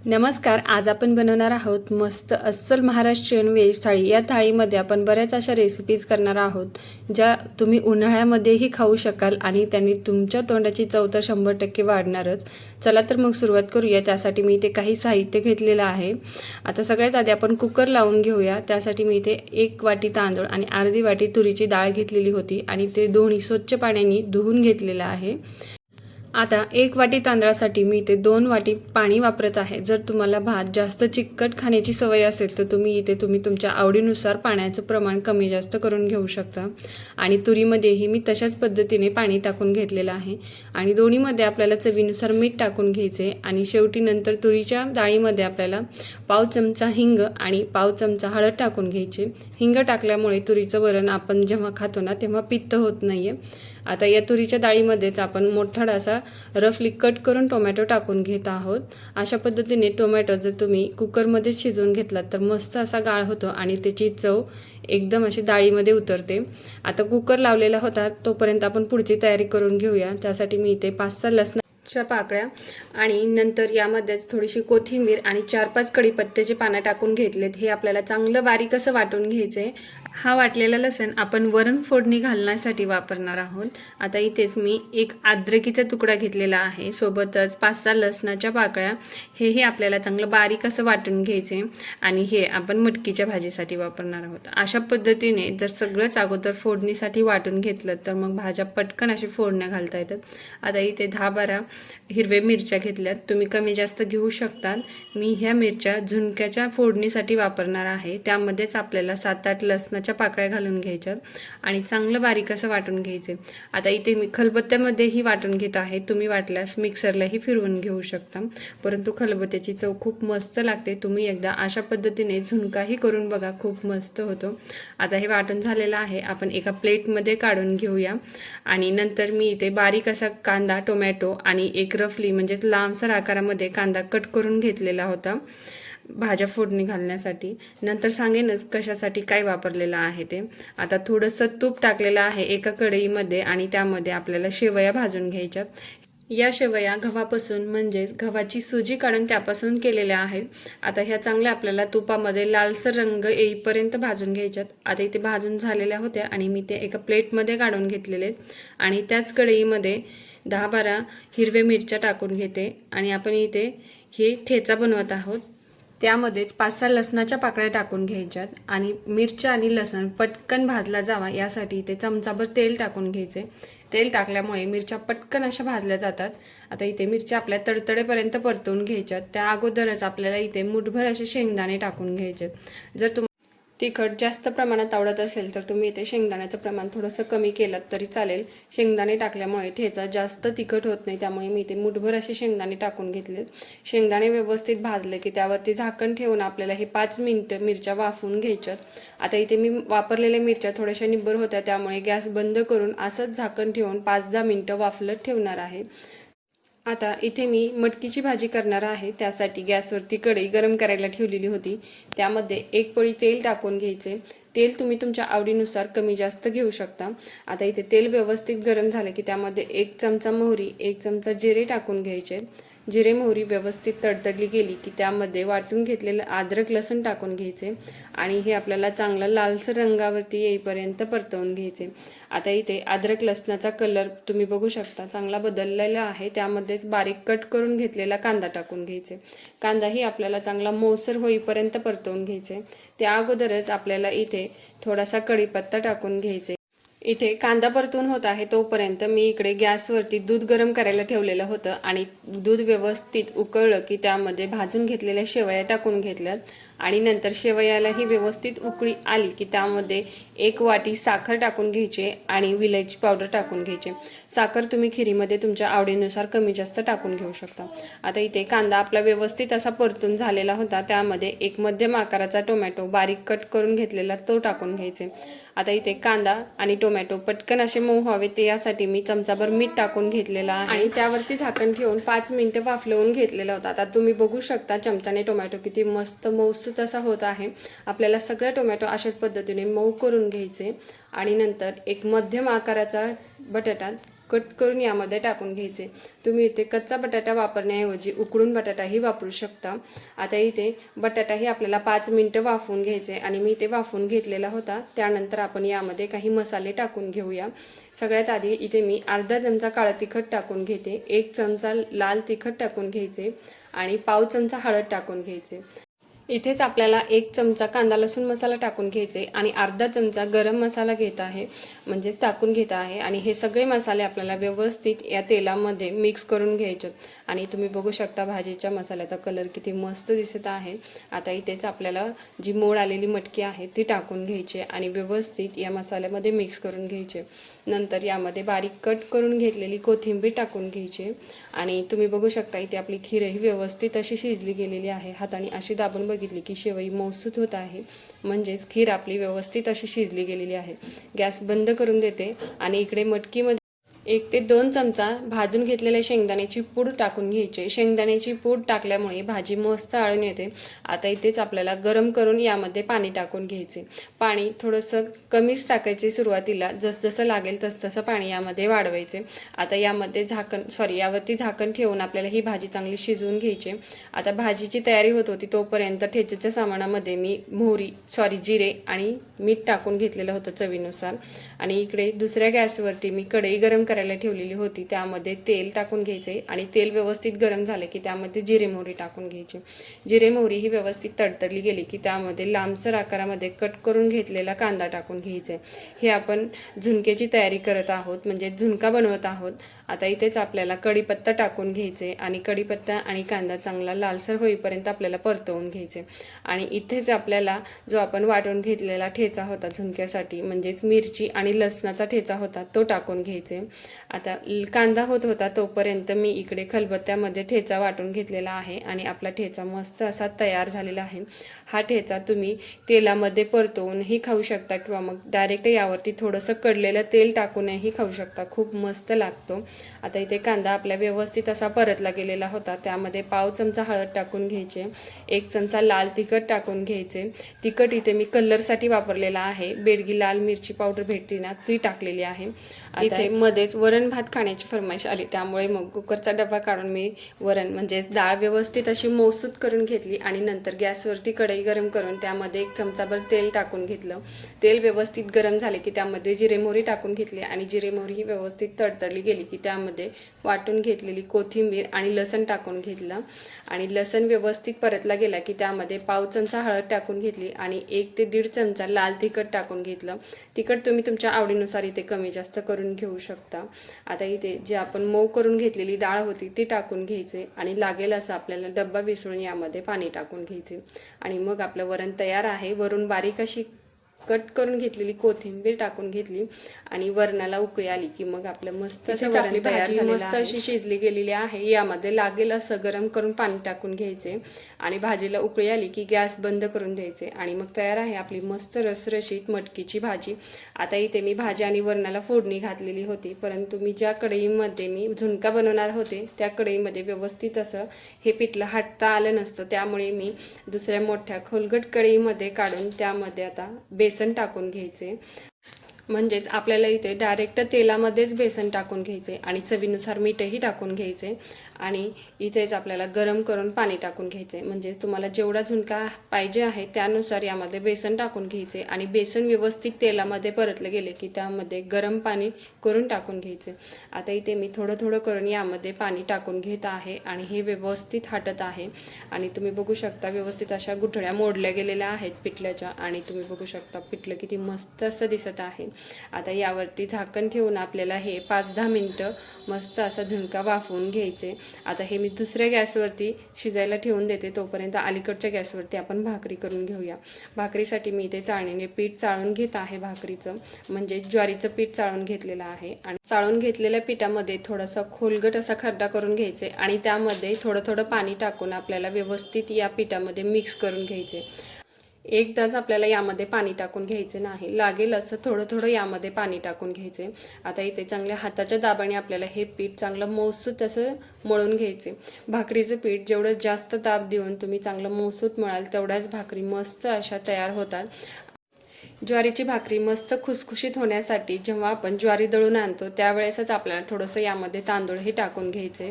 नमस्कार. आज आपण बनवणार आहोत मस्त अस्सल महाराष्ट्रीयन व्हेज थाळी. या थाळीमध्ये आपण बऱ्याच अशा रेसिपीज करणार आहोत ज्या तुम्ही उन्हाळ्यामध्येही खाऊ शकाल आणि त्यांनी तुमच्या तोंडाची चव तर 100% वाढणारच. चला तर मग सुरुवात करूया. त्यासाठी मी इथे काही साहित्य घेतलेलं आहे. आता सगळ्यात आधी आपण कुकर लावून घेऊया. त्यासाठी मी इथे 1 वाटी तांदूळ आणि अर्धी वाटी तुरीची डाळ घेतलेली होती आणि ते दोन्ही स्वच्छ पाण्याने धुवून घेतलेलं आहे. आता 1 वाटी तांदळासाठी मी इथे 2 वाटी पाणी वापरत आहे. जर तुम्हाला भात जास्त चिकट खाण्याची सवय असेल तर तुम्ही तुमच्या आवडीनुसार पाण्याचं प्रमाण कमी जास्त करून घेऊ शकता. आणि तुरीमध्येही मी तशाच पद्धतीने पाणी टाकून घेतलेलं आहे आणि दोन्हीमध्ये आपल्याला चवीनुसार मीठ टाकून घ्यायचे आणि शेवटी नंतर तुरीच्या डाळीमध्ये आपल्याला पाव चमचा हिंग आणि पाव चमचा हळद टाकून घ्यायचे. हिंग टाकल्यामुळे तुरीचं वरण आपण जेव्हा खातो ना तेव्हा पित्त होत नाही आहे. आता या तुरीच्या डाळीमध्येच आपण मोठाडासा रफली कट करून टोमॅटो टाकून घेत आहोत. अशा पद्धतीने टोमॅटो जर तुम्ही कुकरमध्ये शिजवून घेतलात तर मस्त असा गाळ होतो आणि त्याची चव एकदम अशी डाळीमध्ये उतरते. आता कुकर लावलेला होता तोपर्यंत आपण पुढची तयारी करून घेऊया. त्यासाठी मी इथे 5-6 लसणाच्या पाकळ्या आणि नंतर यामध्येच थोडीशी कोथिंबीर आणि 4-5 कढीपत्त्याची पानं टाकून घेतलेत. हे आपल्याला चांगलं बारीक असं वाटून घ्यायचे. हा वाटलेला लसूण आपण वरण फोडणी घालण्यासाठी वापरणार आहोत. आता इथेच मी एक अद्रकीचा तुकडा घेतलेला आहे, सोबतच 5-6 लसणाच्या पाकळ्या. हेही आपल्याला चांगलं बारीक असं वाटून घ्यायचे आणि हे आपण मटकीच्या भाजीसाठी वापरणार आहोत. अशा पद्धतीने जर सगळंच अगोदर फोडणीसाठी वाटून घेतलं तर मग भाज्या पटकन अशी फोडण्या घालता येतात. आता इथे 10-12 हिरवे मिरच्या घेतल्यात. तुम्ही कमी जास्त घेऊ शकतात. मी ह्या मिरच्या झुणक्याच्या फोडणीसाठी वापरणार आहे. त्यामध्येच आपल्याला 7-8 लसणाच्या पाकळ्या घालून घ्यायच्यात आणि चांगलं बारीक असं वाटून घ्यायचे. आता इथे मी खलबत्त्यामध्येही वाटून घेत आहे. तुम्ही वाटल्यास मिक्सरलाही फिरवून घेऊ शकता, परंतु खलबत्त्याची चव खूप मस्त लागते. तुम्ही एकदा अशा पद्धतीने झुणकाही करून बघा, खूप मस्त होतो. आता हे वाटून झालेलं आहे. आपण एका प्लेटमध्ये काढून घेऊया आणि नंतर मी इथे बारीक असा कांदा, टोमॅटो आणि एक रफली म्हणजेच लांबसर आकारामध्ये कांदा कट करून घेतलेला होता भाज्या फोडणी घालण्यासाठी. नंतर सांगेनच कशासाठी काय वापरलेलं आहे ते. आता थोडंसं तूप टाकलेलं आहे एका कढईमध्ये आणि त्यामध्ये आपल्याला शेवया भाजून घ्यायच्यात. या शेवया गव्हापासून म्हणजेच गव्हाची सुजी काढून त्यापासून केलेल्या आहेत. आता ह्या चांगल्या आपल्याला तुपामध्ये लालसर रंग येईपर्यंत भाजून घ्यायच्यात. आता इथे भाजून झालेल्या होत्या आणि मी ते एका प्लेटमध्ये काढून घेतलेले आणि त्याच कढईमध्ये 10-12 हिरवे मिरच्या टाकून घेते आणि आपण इथे हे ठेचा बनवत आहोत. त्यामध्येच 5-6 लसणाच्या पाकळ्या टाकून घ्यायच्यात आणि मिरच्या आणि लसूण पटकन भाजला जावा यासाठी इथे चमचाभर तेल टाकून घ्यायचे. तेल टाकल्यामुळे मिरच्या पटकन अशा भाजल्या जातात. आता इथे मिरच्या आपल्या तडतडेपर्यंत परतवून घ्यायच्यात. त्या अगोदरच आपल्याला इथे मुठभर असे शेंगदाणे टाकून घ्यायचे. जर तिखट जास्त प्रमाणात आवडत असेल तर तुम्ही इथे शेंगदाण्याचं प्रमाण थोडंसं कमी केलं तरी चालेल. शेंगदाणे टाकल्यामुळे ठेचा जास्त तिखट होत नाही, त्यामुळे मी इथे मुठभर असे शेंगदाणे टाकून घेतलेत. शेंगदाणे व्यवस्थित भाजले की त्यावरती झाकण ठेवून आपल्याला हे 5 मिनिटं मिरच्या वाफवून घ्यायच्यात. आता इथे मी वापरलेल्या मिरच्या थोड्याशा निब्बर होत्या, त्यामुळे गॅस बंद करून असंच झाकण ठेवून 5-10 मिनिटं वाफलत ठेवणार आहे. आता इथे मी मटकीची भाजी करणार आहे. त्यासाठी गॅसवरती कढई गरम करायला ठेवलेली होती. त्यामध्ये 1 पळी तेल टाकून घ्यायचे. तेल तुम्ही तुमच्या आवडीनुसार कमी जास्त घेऊ शकता. आता इथे तेल व्यवस्थित गरम झालं की त्यामध्ये 1 चमचा मोहरी, 1 चमचा जिरे टाकून घ्यायचे. जिरे मोहरी व्यवस्थित तडतडली गेली की त्यामध्ये वाटून घेतलेलं अद्रक लसूण टाकून घ्यायचे आणि हे आपल्याला चांगला लालसर रंगावरती येईपर्यंत परतवून घ्यायचे. आता इथे अद्रक लसणाचा कलर तुम्ही बघू शकता चांगला बदललेला आहे. त्यामध्येच बारीक कट करून घेतलेला कांदा टाकून घ्यायचे. कांदाही आपल्याला चांगला मऊसर होईपर्यंत परतवून घ्यायचे. त्या अगोदरच आपल्याला इथे थोडासा कढीपत्ता टाकून घ्यायचे. इथे कांदा परतून होत आहे तोपर्यंत मी इकडे गॅसवरती दूध गरम करायला ठेवलेलं होतं आणि दूध व्यवस्थित उकळलं की त्यामध्ये भाजून घेतलेल्या शेवया टाकून घेतल्यात आणि नंतर शेवयालाही व्यवस्थित उकळी आली की त्यामध्ये 1 वाटी साखर टाकून घ्यायचे आणि विलायची पावडर टाकून घ्यायचे. साखर तुम्ही खिरीमध्ये तुमच्या आवडीनुसार कमी जास्त टाकून घेऊ शकता. आता इथे कांदा आपला व्यवस्थित असा परतून झालेला होता. त्यामध्ये एक मध्यम आकाराचा टोमॅटो बारीक कट करून घेतलेला तो टाकून घ्यायचे. आता इथे कांदा आणि टोमॅटो पटकन असे मऊ व्हावे ते यासाठी मी चमचाभर मीठ टाकून घेतलेला आहे आणि त्यावरती झाकण ठेवून 5 मिनिटं वाफलवून घेतलेला होता. आता तुम्ही बघू शकता चमच्याने टोमॅटो किती मस्त मऊसूत असा होत आहे. आपल्याला सगळे टोमॅटो अशाच पद्धतीने मऊ करून घ्यायचे आणि नंतर एक मध्यम आकाराचा बटाटा कट करून यामध्ये टाकून घ्यायचे। तुम्ही इथे कच्चा बटाटा वापरण्याऐवजी उकडून बटाटाही वापरू शकता। आता इथे बटाटाही आपल्याला 5 मिनिटं वाफवून घ्यायचे आणि मी इथे वाफवून घेतलेला होता। त्यानंतर आपण यामध्ये काही मसाले टाकून घेऊया। सगळ्यात आधी इथे मी अर्धा चमचा काळं तिखट टाकून घेते, 1 चमचा लाल तिखट टाकून घ्यायचे आणि पाव चमचा हळद टाकून घ्यायचे। इथेच आपल्याला 1 चमचा कांदा लसूण मसाला टाकून घ्यायचे आणि अर्धा चमचा गरम मसाला घेत आहे, म्हणजेच टाकून घेत आहे आणि हे सगळे मसाले आपल्याला व्यवस्थित या तेलामध्ये मिक्स करून घ्यायचे। आणि तुम्ही बघू शकता भाजीच्या मसाल्याचा कलर किती मस्त दिसत आहे। आता इथेच आपल्याला जी मोड आलेली मटकी आहे ती टाकून घ्यायची आणि व्यवस्थित या मसाल्यामध्ये मिक्स करून घ्यायचे। नंतर यामध्ये बारीक कट करून घेतलेली कोथिंबीर टाकून घ्यायची आणि तुम्ही बघू शकता इथे आपली खीरही व्यवस्थित अशी शिजली गेलेली आहे। हाताने अशी दाबून बघितली की शेवई मौसूत होत आहे, म्हणजेच खीर आपली व्यवस्थित अशी शिजली गेलेली आहे। गॅस बंद करून देते आणि इकडे मटकीमध्ये 1 ते 2 चमचा भाजून घेतलेल्या शेंगदाण्याची पूड टाकून घ्यायची। शेंगदाण्याची पूड टाकल्यामुळे भाजी मस्त आळून येते। आता इथेच आपल्याला गरम करून यामध्ये पाणी टाकून घ्यायचे। पाणी थोडंसं कमीच टाकायचे सुरुवातीला, जसजसं लागेल तसतसं पाणी यामध्ये वाढवायचे। आता यामध्ये यावरती झाकण ठेवून आपल्याला ही भाजी चांगली शिजवून घ्यायची। आता भाजीची तयारी होत होती तोपर्यंत ठेचेच्या सामानामध्ये मी जिरे आणि मीठ टाकून घेतलेलं होतं चवीनुसार। आणि इकडे दुसऱ्या गॅसवरती मी कढई गरम करायला ठेवलेली होती, त्यामध्ये तेल टाकून घ्यायचे आणि तेल व्यवस्थित गरम झाले की त्यामध्ये जिरे मोहरी टाकून घ्यायची। जिरे मोहरी ही व्यवस्थित तडतडली गेली की त्यामध्ये लांबसर आकारामध्ये कट करून घेतलेला कांदा टाकून घ्यायचे। हे आपण झुणक्याची तयारी करत आहोत, म्हणजे झुणका बनवत आहोत। आता इथेच आपल्याला कढीपत्ता टाकून घ्यायचे आणि कढीपत्ता आणि कांदा चांगला लालसर होईपर्यंत आपल्याला परतवून घ्यायचे। आणि इथेच आपल्याला जो आपण वाटून घेतलेला ठेचा होता झुणक्यासाठी, म्हणजेच मिरची आणि लसणाचा ठेचा होता, तो टाकून घ्यायचे। आता कांदा होत होता तोपर्यंत मी इकडे खलबत्त्यामध्ये ठेचा वाटून घेतलेला आहे आणि आपला ठेचा मस्त असा तयार झालेला आहे। हा ठेचा तुम्ही तेलामध्ये परतवूनही खाऊ शकता किंवा मग डायरेक्ट यावरती थोडंसं कडलेलं तेल टाकूनही खाऊ शकता, खूप मस्त लागतो। आता इथे कांदा आपला व्यवस्थित असा परतला गेलेला होता, त्यामध्ये पाव चमचा हळद टाकून घ्यायचे, 1 चमचा लाल तिखट टाकून घ्यायचे। तिखट इथे मी कलरसाठी वापरलेला आहे, बेडगी लाल मिरची पावडर भेटते ना ती टाकलेली आहे। इथे मध्येच वरण भात खाण्याची फरमाईश आली, त्यामुळे मग कुकरचा डबा काढून मी वरण म्हणजेच डाळ व्यवस्थित अशी मौसूत करून घेतली आणि नंतर गॅसवरती कढई गरम करून त्यामध्ये 1 चमचाभर तेल टाकून घेतलं। तेल व्यवस्थित गरम झाले की त्यामध्ये जिरे मोहरी टाकून घेतली आणि जिरे मोहरी ही व्यवस्थित तडतडली गेली की त्यामध्ये वाटून घेतलेली कोथिंबीर आणि लसण टाकून घेतलं आणि लसण व्यवस्थित परतला गेला की त्यामध्ये पाव चमचा हळद टाकून घेतली आणि 1 ते 1.5 चमचा लाल तिखट टाकून घेतलं। तिखट तुम्ही तुमच्या आवडीनुसार इथे कमी जास्त करून घेऊ शकता। आता इथे जे आपण मऊ करून घेतलेली डाळ होती ती टाकून घ्यायचे आणि लागेल असं आपल्याला डब्बा विसळून यामध्ये पाणी टाकून घ्यायचे आणि मग आपलं वरण तयार आहे। वरून बारीक अशी कट करून घेतलेली कोथिंबीर टाकून घेतली आणि वरणाला उकळी आली की मग आपलं मस्त असं वरण तयार झालेलं आहे। मस्त अशी शिजली गेलेली आहे। यामध्ये लागेल असं गरम करून पाणी टाकून घ्यायचे आणि भाजीला उकळी आली की गॅस बंद करून द्यायचे आणि मग तयार आहे आपली मस्त रसरशीत मटकीची भाजी। आता इथे मी भाजी आणि वरणाला फोडणी घातलेली होती, परंतु मी ज्या कढईमध्ये मी झुणका बनवणार होते त्या कढईमध्ये व्यवस्थित असं हे पिठलं हटता आलं नसतं, त्यामुळे मी दुसऱ्या मोठ्या खोलगट कढईमध्ये काढून त्यामध्ये आता बेसन टाकून घ्यायचे। म्हणजेच आपल्याला इथे डायरेक्ट तेलामध्येच बेसन टाकून घ्यायचे आणि चवीनुसार मीठही टाकून घ्यायचे आणि इथेच आपल्याला गरम करून पाणी टाकून घ्यायचे। म्हणजेच तुम्हाला जेवढा झुणका पाहिजे आहे त्यानुसार यामध्ये बेसन टाकून घ्यायचे आणि बेसन व्यवस्थित तेलामध्ये परतले गेले की त्यामध्ये गरम पाणी करून टाकून घ्यायचे। आता इथे मी थोडं थोडं करून यामध्ये पाणी टाकून घेत आहे आणि हे व्यवस्थित हटत आहे आणि तुम्ही बघू शकता व्यवस्थित अशा गुठळ्या मोडल्या गेलेल्या आहेत पिठल्याच्या आणि तुम्ही बघू शकता पिठलं किती मस्त असं दिसत आहे। आता यावरती झाकण ठेवून आपल्याला हे 5-10 मिनिटं मस्त असा झुणका वाफवून घ्यायचे। आता हे मी दुसऱ्या गॅसवरती शिजायला ठेवून देते, तोपर्यंत अलीकडच्या गॅसवरती आपण भाकरी करून घेऊया। भाकरीसाठी मी इथे चाळणीने पीठ चाळून घेत आहे भाकरीचं, म्हणजे ज्वारीचं पीठ चाळून घेतलेलं आहे आणि चाळून घेतलेल्या पिठामध्ये थोडासा खोलगट असा खड्डा करून घ्यायचे आणि त्यामध्ये थोडं थोडं पाणी टाकून आपल्याला व्यवस्थित या पिठामध्ये मिक्स करून घ्यायचे। एकदाच आपल्याला यामध्ये पाणी टाकून घ्यायचे नाही, लागेल असं थोडं थोडं यामध्ये पाणी टाकून घ्यायचे। आता इथे चांगल्या हाताच्या दाबाने आपल्याला हे पीठ चांगलं मौसूत असं मळून घ्यायचे। भाकरीचं पीठ जेवढं जास्त दाब देऊन तुम्ही चांगलं मौसूत मळाल तेवढ्याच भाकरी मस्त अशा तयार होतात। ज्वारीची भाकरी मस्त खुसखुशीत होण्यासाठी जेव्हा आपण ज्वारी दळून आणतो त्यावेळेसच आपल्याला थोडंसं यामध्ये तांदूळही टाकून घ्यायचे.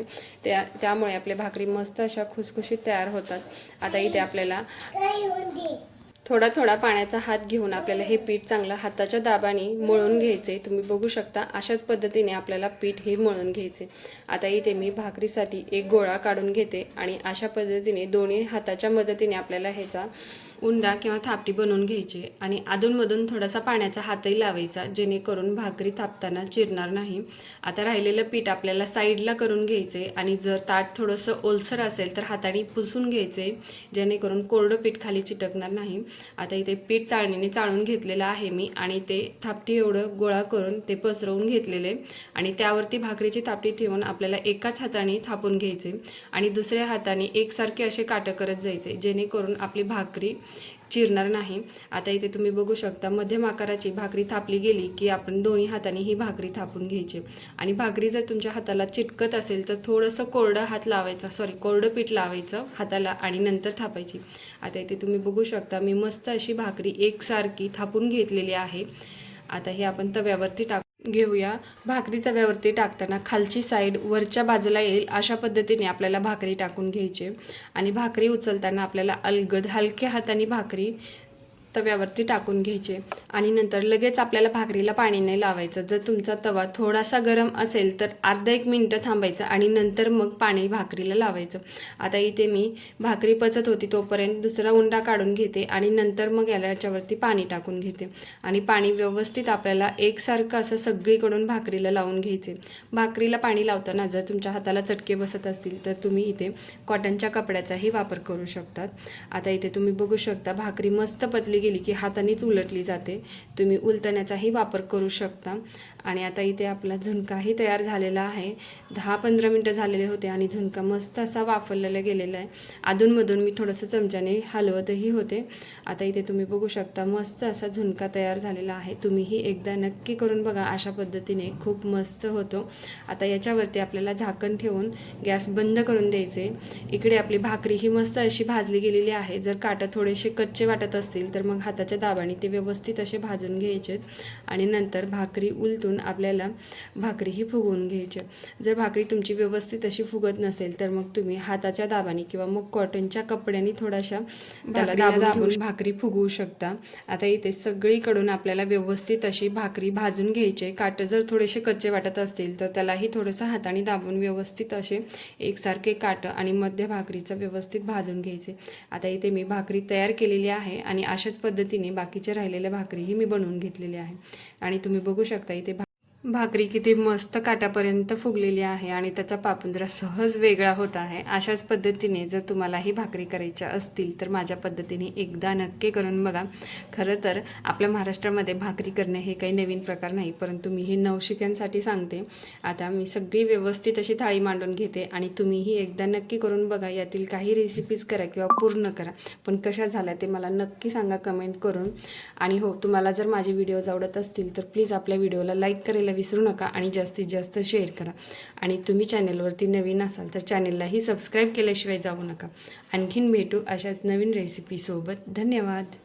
त्यामुळे आपल्या भाकरी मस्त अशा खुसखुशीत तयार होतात. आता इथे आपल्याला थोडा थोडा पाण्याचा हात घेऊन आपल्याला हे पीठ चांगलं हाताच्या दाबाने मळून घ्यायचे. तुम्ही बघू शकता अशाच पद्धतीने आपल्याला पीठ हे मळून घ्यायचे. आता इथे मी भाकरीसाठी एक गोळा काढून घेते आणि अशा पद्धतीने दोन्ही हाताच्या मदतीने आपल्याला ह्याचा उंडा किंवा थापटी बनवून घ्यायची आणि अधूनमधून थोडासा पाण्याचा हातही लावायचा, जेणेकरून भाकरी थापताना चिरणार नाही. आता राहिलेलं पीठ आपल्याला साईडला करून घ्यायचे आणि जर ताट थोडंसं ओलसर असेल तर हाताने पुसून घ्यायचे, जेणेकरून कोरडं पीठ खाली चिटकणार नाही. आता इथे पीठ चाळणीने चाळून घेतलेलं आहे मी आणि ते थापटी एवढं गोळा करून ते पसरवून घेतलेले आणि त्यावरती भाकरीची थापटी ठेवून आपल्याला एकाच हाताने थापून घ्यायचे आणि दुसऱ्या हाताने एकसारखे असे काटं करत जायचे, जेणेकरून आपली भाकरी चिरणार नाही. आता इथे तुम्ही बघू शकता मध्यम आकाराची भाकरी थापली गेली की आपण दोन्ही हाताने ही भाकरी थापून घ्यायची आणि भाकरी जर तुमच्या हाताला चिटकत असेल तर थोडंसं कोरडं पीठ लावायचं हाताला आणि नंतर थापायची. आता इथे तुम्ही बघू शकता मी मस्त अशी भाकरी एकसारखी थापून घेतलेली आहे. आता हे आपण तव्यावरती घेऊया. भाकरी तव्यावरती टाकताना खालची साईड वरच्या बाजूला येईल अशा पद्धतीने आपल्याला भाकरी टाकून घ्यायची आणि भाकरी उचलताना आपल्याला अलगद हलक्या हाताने भाकरी तव्यावरती टाकून घ्यायचे आणि नंतर लगेच आपल्याला भाकरीला पाणी नाही लावायचं. जर तुमचा तवा थोडासा गरम असेल तर अर्धा एक मिनटं थांबायचं आणि नंतर मग पाणी भाकरीला लावायचं. आता इथे मी भाकरी पचत होती तोपर्यंत दुसरा उंडा काढून घेते आणि नंतर मग याच्यावरती पाणी टाकून घेते आणि पाणी व्यवस्थित आपल्याला एकसारखं असं सगळीकडून भाकरीला लावून घ्यायचे. भाकरीला पाणी लावताना जर तुमच्या हाताला चटके बसत असतील तर तुम्ही इथे कॉटनच्या कपड्याचाही वापर करू शकतात. आता इथे तुम्ही बघू शकता भाकरी मस्त पचली गेली की हातानेच उलटली जाते. तुम्ही उलटण्याचाही वापर करू शकता. आणि आता इथे आपला झुणकाही तयार झालेला आहे. 10-15 मिनटं झालेले होते आणि झुणका मस्त असा वाफरलेला गेलेला आहे. अधूनमधून मी थोडंसं चमच्याने हलवतही होते. आता इथे तुम्ही बघू शकता मस्त असा झुणका तयार झालेला आहे. तुम्हीही एकदा नक्की करून बघा. अशा पद्धतीने खूप मस्त होतो. आता याच्यावरती आपल्याला झाकण ठेवून गॅस बंद करून द्यायचे. इकडे आपली भाकरी ही मस्त अशी भाजली गेलेली आहे. जर काटे थोडेसे कच्चे वाटत असतील तर मग हाताच्या दाबाने ते व्यवस्थित असे भाजून घ्यायचे आणि नंतर भाकरी उलटून आपल्याला भाकरी ही फुगवून घ्यायची. जर भाकरी तुमची व्यवस्थित अशी फुगत नसेल तर मग तुम्ही हाताच्या दाबाने किंवा मग कॉटनच्या कपड्याने थोड्याशा त्याला दाबून भाकरी फुगवू शकता. आता इथे सगळीकडून आपल्याला व्यवस्थित अशी भाकरी भाजून घ्यायची. काटे जर थोडेसे कच्चे वाटत असतील तर त्यालाही थोडंसं हाताने दाबून व्यवस्थित असे एकसारखे काटं आणि मध्य भाकरीचं व्यवस्थित भाजून घ्यायचे. आता इथे मी भाकरी तयार केलेली आहे आणि अशाच पद्धतीने बाकीच्या राहिलेल्या भाकरीही मी बनवून घेतलेली आहे आणि तुम्ही बघू शकता इथे भाकरी किती मस्त काटापर्यंत फुगलेली आहे आणि त्याचा पापुंद्रा सहज वेगळा होत आहे. अशाच पद्धतीने जर तुम्हालाही भाकरी करायच्या असतील तर माझ्या पद्धतीने एकदा नक्की करून बघा. खरं तर आपल्या महाराष्ट्रामध्ये भाकरी करणे हे काही नवीन प्रकार नाही, परंतु मी हे नवशिक्यांसाठी सांगते. आता मी सगळी व्यवस्थित अशी थाळी मांडून घेते आणि तुम्हीही एकदा नक्की करून बघा. यातील काही रेसिपीज करा किंवा पूर्ण करा, पण कशा झाल्या ते मला नक्की सांगा कमेंट करून. आणि हो, तुम्हाला जर माझे व्हिडिओज आवडत असतील तर प्लीज आपल्या व्हिडिओला लाईक करायला विसरू नका आणि जास्तीत जास्त शेअर करा. आणि तुम्ही चॅनलवरती नवीन असाल तर चॅनललाही सबस्क्राईब केल्याशिवाय जाऊ नका. आणखीन भेटू अशाच नवीन रेसिपीसोबत. धन्यवाद.